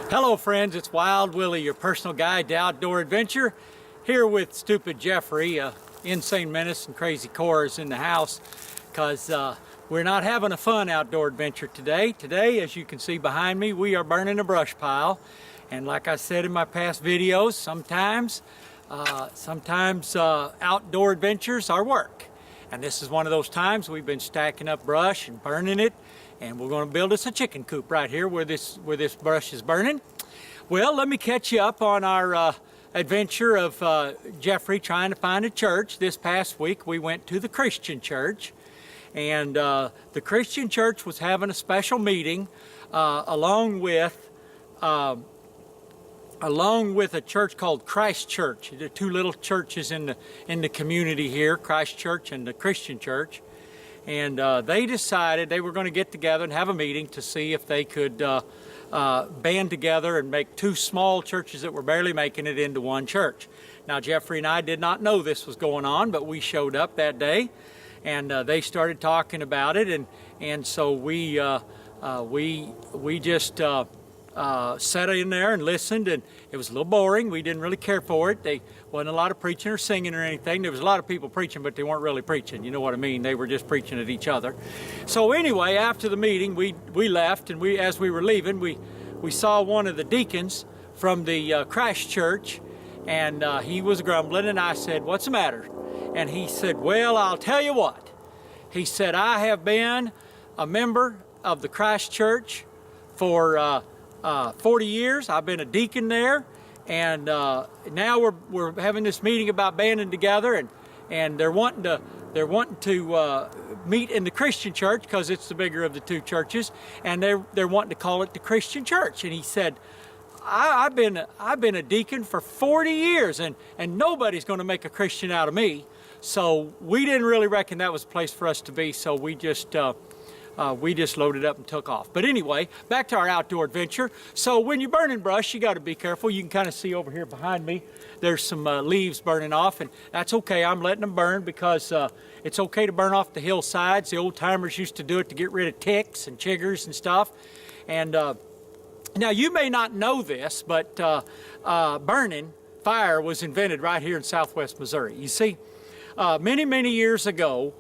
Hello friends, it's Wild Willie, your personal guide to outdoor adventure, here with Stupid Jeffrey, insane menace and crazy cores in the house, because we're not having a fun outdoor adventure today. Today, as you can see behind me, we are burning a brush pile, and like I said in my past videos, sometimes outdoor adventures are work. And this is one of those times we've been stacking up brush and burning it, and we're going to build us a chicken coop right here where this brush is burning. Well, let me catch you up on our adventure of Jeffrey trying to find a church. This past week we went to the Christian church, and the Christian church was having a special meeting along with a church called Christ Church. There are two little churches in the community here, Christ Church and the Christian church. And they decided they were going to get together and have a meeting to see if they could band together and make two small churches that were barely making it into one church. Now, Jeffrey and I did not know this was going on, but we showed up that day, and they started talking about it, and so we just sat in there and listened, and it was a little boring. We didn't really care for it. There wasn't a lot of preaching or singing or anything. There was a lot of people preaching, but they weren't really preaching. You know what I mean? They were just preaching at each other. So anyway, after the meeting, we left, and as we were leaving, we saw one of the deacons from the Christ Church, and he was grumbling, and I said, "What's the matter?" And he said, "Well, I'll tell you what." He said, "I have been a member of the Christ Church for 40 years. I've been a deacon there, and now we're having this meeting about banding together, and they're wanting to meet in the Christian church because it's the bigger of the two churches, and they're wanting to call it the Christian church." And he said, I've been a deacon for 40 years, and nobody's going to make a Christian out of me. So we didn't really reckon that was a place for us to be, so we just loaded up and took off. But anyway, back to our outdoor adventure. So when you're burning brush, you got to be careful. You can kind of see over here behind me, there's some leaves burning off, and that's okay. I'm letting them burn because it's okay to burn off the hillsides. The old timers used to do it to get rid of ticks and chiggers and stuff. And now you may not know this, but fire was invented right here in southwest Missouri. You see, many years ago,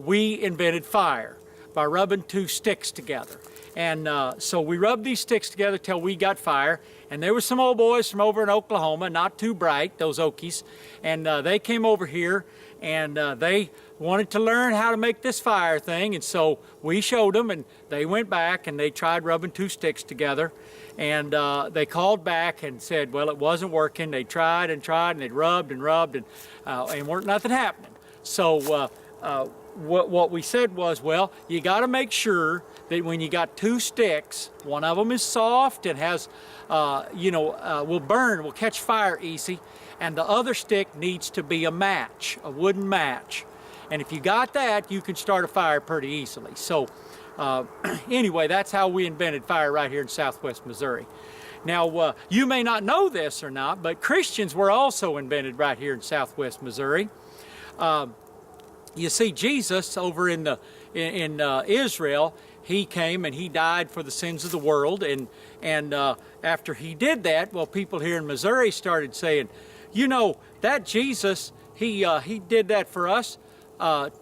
we invented fire by rubbing two sticks together. And so we rubbed these sticks together till we got fire. And there were some old boys from over in Oklahoma, not too bright, those Okies, and they came over here, and they wanted to learn how to make this fire thing. And so we showed them, and they went back and they tried rubbing two sticks together, and they called back and said, well, it wasn't working. They tried and tried, and they rubbed and rubbed, and weren't nothing happening. So what we said was, well, you got to make sure that when you got two sticks, one of them is soft and has, will burn, will catch fire easy, and the other stick needs to be a match, a wooden match. And if you got that, you can start a fire pretty easily. So anyway, that's how we invented fire right here in southwest Missouri. Now, you may not know this or not, but Christians were also invented right here in southwest Missouri. You see, Jesus over in Israel, he came and he died for the sins of the world, and after he did that, well, people here in Missouri started saying, you know, that Jesus, he did that for us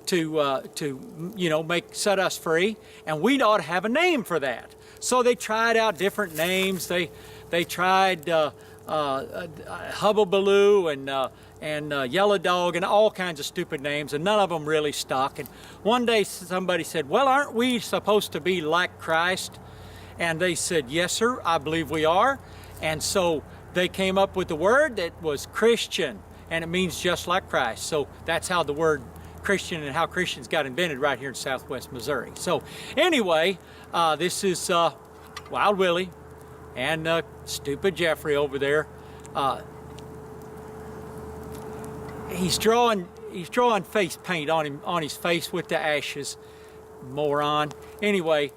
to set us free, and we ought to have a name for that. So they tried out different names. They tried Hubbabaloo and Yellow Dog and all kinds of stupid names, and none of them really stuck. And one day somebody said, well, aren't we supposed to be like Christ? And they said, yes, sir, I believe we are. And so they came up with the word that was Christian, and it means just like Christ. So that's how the word Christian and how Christians got invented right here in southwest Missouri. So anyway, this is Wild Willie and Stupid Jeffrey over there. He's drawing face paint on his face with the ashes, moron. Anyway,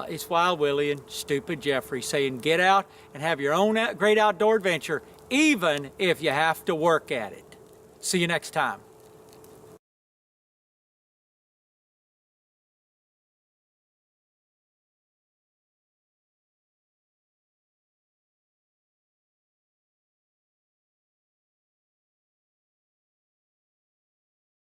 it's Wild Willie and Stupid Jeffrey saying, get out and have your own great outdoor adventure, even if you have to work at it. See you next time.